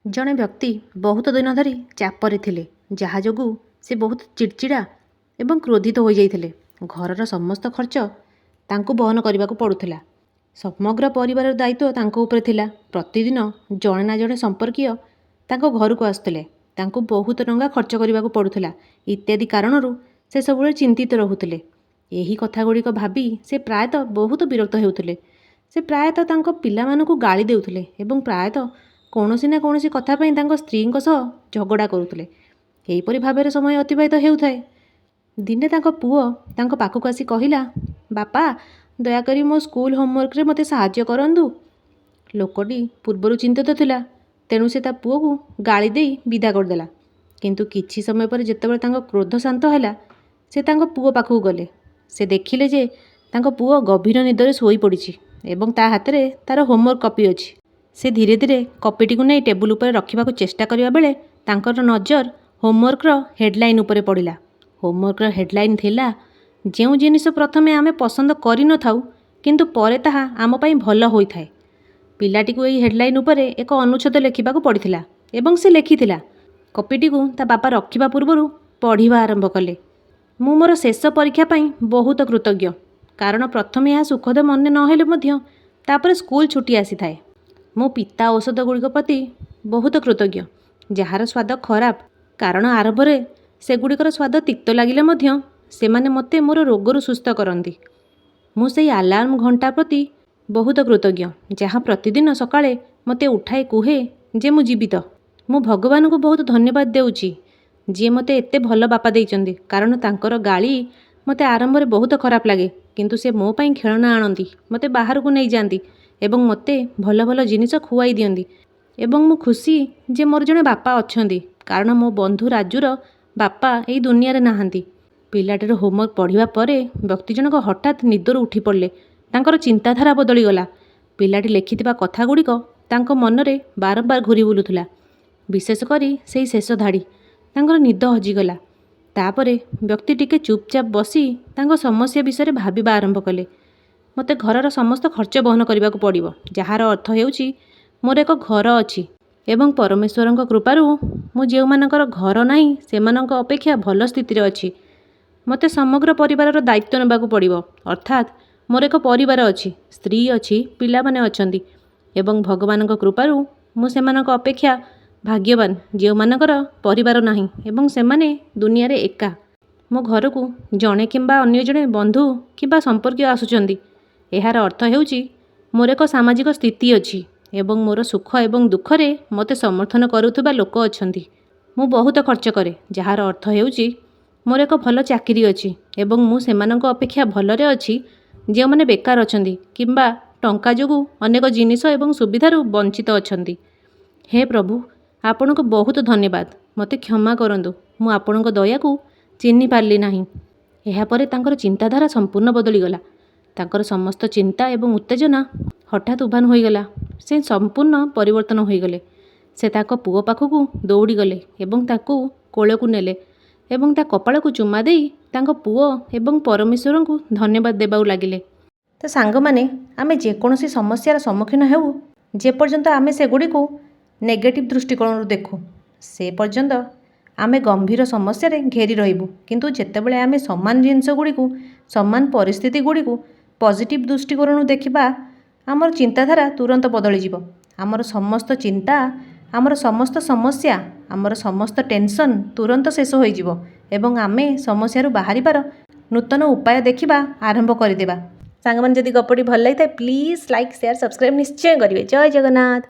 ଜଣେ ବ୍ୟକ୍ତି ବହୁତ ଦିନ ଧରି ଚାପରେ ଥିଲେ, ଯାହା ଯୋଗୁଁ ସେ ବହୁତ ଚିଡ଼ଚିଡ଼ା ଏବଂ କ୍ରୋଧିତ ହୋଇଯାଇଥିଲେ। ଘରର ସମସ୍ତ ଖର୍ଚ୍ଚ ତାଙ୍କୁ ବହନ କରିବାକୁ ପଡ଼ୁଥିଲା। ସମଗ୍ର ପରିବାରର ଦାୟିତ୍ୱ ତାଙ୍କ ଉପରେ ଥିଲା। ପ୍ରତିଦିନ ଜଣେ ନା ଜଣେ ସମ୍ପର୍କୀୟ ତାଙ୍କ ଘରକୁ ଆସୁଥିଲେ। ତାଙ୍କୁ ବହୁତ ଟଙ୍କା ଖର୍ଚ୍ଚ କରିବାକୁ ପଡ଼ୁଥିଲା। ଇତ୍ୟାଦି କାରଣରୁ ସେ ସବୁବେଳେ ଚିନ୍ତିତ ରହୁଥିଲେ। ଏହି କଥାଗୁଡ଼ିକ ଭାବି ସେ ପ୍ରାୟତଃ ବହୁତ ବିରକ୍ତ ହେଉଥିଲେ। ସେ ପ୍ରାୟତଃ ତାଙ୍କ ପିଲାମାନଙ୍କୁ ଗାଳି ଦେଉଥିଲେ ଏବଂ ପ୍ରାୟତଃ କୌଣସି ନା କୌଣସି କଥା ପାଇଁ ତାଙ୍କ ସ୍ତ୍ରୀଙ୍କ ସହ ଝଗଡ଼ା କରୁଥିଲେ। ଏହିପରି ଭାବରେ ସମୟ ଅତିବାହିତ ହେଉଥାଏ। ଦିନେ ତାଙ୍କ ପୁଅ ତାଙ୍କ ପାଖକୁ ଆସି କହିଲା, ବାପା, ଦୟାକରି ମୋ ସ୍କୁଲ ହୋମୱାର୍କରେ ମୋତେ ସାହାଯ୍ୟ କରନ୍ତୁ। ଲୋକଟି ପୂର୍ବରୁ ଚିନ୍ତିତ ଥିଲା, ତେଣୁ ସେ ତା ପୁଅକୁ ଗାଳି ଦେଇ ବିଦା କରିଦେଲା। କିନ୍ତୁ କିଛି ସମୟ ପରେ ଯେତେବେଳେ ତାଙ୍କ କ୍ରୋଧ ଶାନ୍ତ ହେଲା, ସେ ତାଙ୍କ ପୁଅ ପାଖକୁ ଗଲେ। ସେ ଦେଖିଲେ ଯେ ତାଙ୍କ ପୁଅ ଗଭୀର ନିଦରେ ଶୋଇପଡ଼ିଛି ଏବଂ ତା ହାତରେ ତାର ହୋମୱାର୍କ କପି ଅଛି। ସେ ଧୀରେ ଧୀରେ କପିଟିକୁ ନେଇ ଟେବୁଲ ଉପରେ ରଖିବାକୁ ଚେଷ୍ଟା କରିବା ବେଳେ ତାଙ୍କର ନଜର ହୋମୱାର୍କର ହେଡ଼ଲାଇନ୍ ଉପରେ ପଡ଼ିଲା। ହୋମୱାର୍କର ହେଡ଼ଲାଇନ୍ ଥିଲା, ଯେଉଁ ଜିନିଷ ପ୍ରଥମେ ଆମେ ପସନ୍ଦ କରିନଥାଉ କିନ୍ତୁ ପରେ ତାହା ଆମ ପାଇଁ ଭଲ ହୋଇଥାଏ। ପିଲାଟିକୁ ଏହି ହେଡ଼ଲାଇନ୍ ଉପରେ ଏକ ଅନୁଚ୍ଛେଦ ଲେଖିବାକୁ ପଡ଼ିଥିଲା ଏବଂ ସେ ଲେଖିଥିଲା। କପିଟିକୁ ତା ବାପା ରଖିବା ପୂର୍ବରୁ ପଢ଼ିବା ଆରମ୍ଭ କଲେ। ମୁଁ ମୋର ଶେଷ ପରୀକ୍ଷା ପାଇଁ ବହୁତ କୃତଜ୍ଞ, କାରଣ ପ୍ରଥମେ ଏହା ସୁଖଦ ମନେ ନହେଲେ ମଧ୍ୟ ତାପରେ ସ୍କୁଲ ଛୁଟି ଆସିଥାଏ। ମୁଁ ପିତା ଔଷଧଗୁଡ଼ିକ ପ୍ରତି ବହୁତ କୃତଜ୍ଞ, ଯାହାର ସ୍ୱାଦ ଖରାପ, କାରଣ ଆରମ୍ଭରେ ସେଗୁଡ଼ିକର ସ୍ୱାଦ ତିକ୍ତ ଲାଗିଲେ ମଧ୍ୟ ସେମାନେ ମୋତେ ମୋର ରୋଗରୁ ସୁସ୍ଥ କରନ୍ତି। ମୁଁ ସେହି ଆଲାର୍ମ ଘଣ୍ଟା ପ୍ରତି ବହୁତ କୃତଜ୍ଞ, ଯାହା ପ୍ରତିଦିନ ସକାଳେ ମୋତେ ଉଠାଇ କୁହେ ଯେ ମୁଁ ଜୀବିତ। ମୁଁ ଭଗବାନଙ୍କୁ ବହୁତ ଧନ୍ୟବାଦ ଦେଉଛି, ଯିଏ ମୋତେ ଏତେ ଭଲ ବାପା ଦେଇଛନ୍ତି, କାରଣ ତାଙ୍କର ଗାଳି ମୋତେ ଆରମ୍ଭରେ ବହୁତ ଖରାପ ଲାଗେ, କିନ୍ତୁ ସେ ମୋ ପାଇଁ ଖେଳନା ଆଣନ୍ତି, ମୋତେ ବାହାରକୁ ନେଇଯାଆନ୍ତି ଏବଂ ମୋତେ ଭଲ ଭଲ ଜିନିଷ ଖୁଆଇ ଦିଅନ୍ତି। ଏବଂ ମୁଁ ଖୁସି ଯେ ମୋର ଜଣେ ବାପା ଅଛନ୍ତି, କାରଣ ମୋ ବନ୍ଧୁ ରାଜୁର ବାପା ଏହି ଦୁନିଆରେ ନାହାନ୍ତି। ପିଲାଟିର ହୋମୱାର୍କ ପଢ଼ିବା ପରେ ବ୍ୟକ୍ତି ଜଣକ ହଠାତ୍ ନିଦରୁ ଉଠି ପଡ଼ିଲେ। ତାଙ୍କର ଚିନ୍ତାଧାରା ବଦଳିଗଲା। ପିଲାଟି ଲେଖିଥିବା କଥାଗୁଡ଼ିକ ତାଙ୍କ ମନରେ ବାରମ୍ବାର ଘୁରି ବୁଲୁଥିଲା, ବିଶେଷ କରି ସେହି ଶେଷ ଧାଡ଼ି। ତାଙ୍କର ନିଦ ହଜିଗଲା। ତାପରେ ବ୍ୟକ୍ତି ଟିକେ ଚୁପଚାପ ବସି ତାଙ୍କ ସମସ୍ୟା ବିଷୟରେ ଭାବିବା ଆରମ୍ଭ କଲେ। ମୋତେ ଘରର ସମସ୍ତ ଖର୍ଚ୍ଚ ବହନ କରିବାକୁ ପଡ଼ିବ, ଯାହାର ଅର୍ଥ ହେଉଛି ମୋର ଏକ ଘର ଅଛି ଏବଂ ପରମେଶ୍ୱରଙ୍କ କୃପାରୁ ମୁଁ ଯେଉଁମାନଙ୍କର ଘର ନାହିଁ ସେମାନଙ୍କ ଅପେକ୍ଷା ଭଲ ସ୍ଥିତିରେ ଅଛି। ମୋତେ ସମଗ୍ର ପରିବାରର ଦାୟିତ୍ୱ ନେବାକୁ ପଡ଼ିବ, ଅର୍ଥାତ୍ ମୋର ଏକ ପରିବାର ଅଛି, ସ୍ତ୍ରୀ ଅଛି, ପିଲାମାନେ ଅଛନ୍ତି ଏବଂ ଭଗବାନଙ୍କ କୃପାରୁ ମୁଁ ସେମାନଙ୍କ ଅପେକ୍ଷା ଭାଗ୍ୟବାନ ଯେଉଁମାନଙ୍କର ପରିବାର ନାହିଁ ଏବଂ ସେମାନେ ଦୁନିଆରେ ଏକା। ମୋ ଘରକୁ ଜଣେ କିମ୍ବା ଅନ୍ୟ ଜଣେ ବନ୍ଧୁ କିମ୍ବା ସମ୍ପର୍କୀୟ ଆସୁଛନ୍ତି। ଏହାର ଅର୍ଥ ହେଉଛି ମୋର ଏକ ସାମାଜିକ ସ୍ଥିତି ଅଛି ଏବଂ ମୋର ସୁଖ ଏବଂ ଦୁଃଖରେ ମୋତେ ସମର୍ଥନ କରୁଥିବା ଲୋକ ଅଛନ୍ତି। ମୁଁ ବହୁତ ଖର୍ଚ୍ଚ କରେ, ଯାହାର ଅର୍ଥ ହେଉଛି ମୋର ଏକ ଭଲ ଚାକିରି ଅଛି ଏବଂ ମୁଁ ସେମାନଙ୍କ ଅପେକ୍ଷା ଭଲରେ ଅଛି ଯେଉଁମାନେ ବେକାର ଅଛନ୍ତି କିମ୍ବା ଟଙ୍କା ଯୋଗୁଁ ଅନେକ ଜିନିଷ ଏବଂ ସୁବିଧାରୁ ବଞ୍ଚିତ ଅଛନ୍ତି। ହେ ପ୍ରଭୁ, ଆପଣଙ୍କୁ ବହୁତ ଧନ୍ୟବାଦ। ମୋତେ କ୍ଷମା କରନ୍ତୁ, ମୁଁ ଆପଣଙ୍କ ଦୟାକୁ ଚିହ୍ନି ପାରିଲି ନାହିଁ। ଏହାପରେ ତାଙ୍କର ଚିନ୍ତାଧାରା ସମ୍ପୂର୍ଣ୍ଣ ବଦଳିଗଲା। ତାଙ୍କର ସମସ୍ତ ଚିନ୍ତା ଏବଂ ଉତ୍ତେଜନା ହଠାତ୍ ଉଭାନ ହୋଇଗଲା। ସେ ସମ୍ପୂର୍ଣ୍ଣ ପରିବର୍ତ୍ତନ ହୋଇଗଲେ। ସେ ତାଙ୍କ ପୁଅ ପାଖକୁ ଦୌଡ଼ିଗଲେ ଏବଂ ତାକୁ କୋଳକୁ ନେଲେ ଏବଂ ତା କପାଳକୁ ଚୁମା ଦେଇ ତାଙ୍କ ପୁଅ ଏବଂ ପରମେଶ୍ୱରଙ୍କୁ ଧନ୍ୟବାଦ ଦେବାକୁ ଲାଗିଲେ। ତ ସାଙ୍ଗମାନେ, ଆମେ ଯେକୌଣସି ସମସ୍ୟାର ସମ୍ମୁଖୀନ ହେଉ, ଯେପର୍ଯ୍ୟନ୍ତ ଆମେ ସେଗୁଡ଼ିକୁ ନେଗେଟିଭ୍ ଦୃଷ୍ଟିକୋଣରୁ ଦେଖୁ, ସେ ପର୍ଯ୍ୟନ୍ତ ଆମେ ଗମ୍ଭୀର ସମସ୍ୟାରେ ଘେରି ରହିବୁ। କିନ୍ତୁ ଯେତେବେଳେ ଆମେ ସମାନ ଜିନିଷଗୁଡ଼ିକୁ, ସମାନ ପରିସ୍ଥିତିଗୁଡ଼ିକୁ ପଜିଟିଭ୍ ଦୃଷ୍ଟିକୋଣରୁ ଦେଖିବା, ଆମର ଚିନ୍ତାଧାରା ତୁରନ୍ତ ବଦଳିଯିବ। ଆମର ସମସ୍ତ ଚିନ୍ତା, ଆମର ସମସ୍ତ ସମସ୍ୟା, ଆମର ସମସ୍ତ ଟେନସନ୍ ତୁରନ୍ତ ଶେଷ ହୋଇଯିବ ଏବଂ ଆମେ ସମସ୍ୟାରୁ ବାହାରିବାର ନୂତନ ଉପାୟ ଦେଖିବା ଆରମ୍ଭ କରିଦେବା। ସାଙ୍ଗମାନେ, ଯଦି ଗପଟି ଭଲ ଲାଗିଥାଏ ପ୍ଲିଜ୍ ଲାଇକ୍, ସେୟାର, ସବସ୍କ୍ରାଇବ୍ ନିଶ୍ଚୟ କରିବେ। ଜୟ ଜଗନ୍ନାଥ।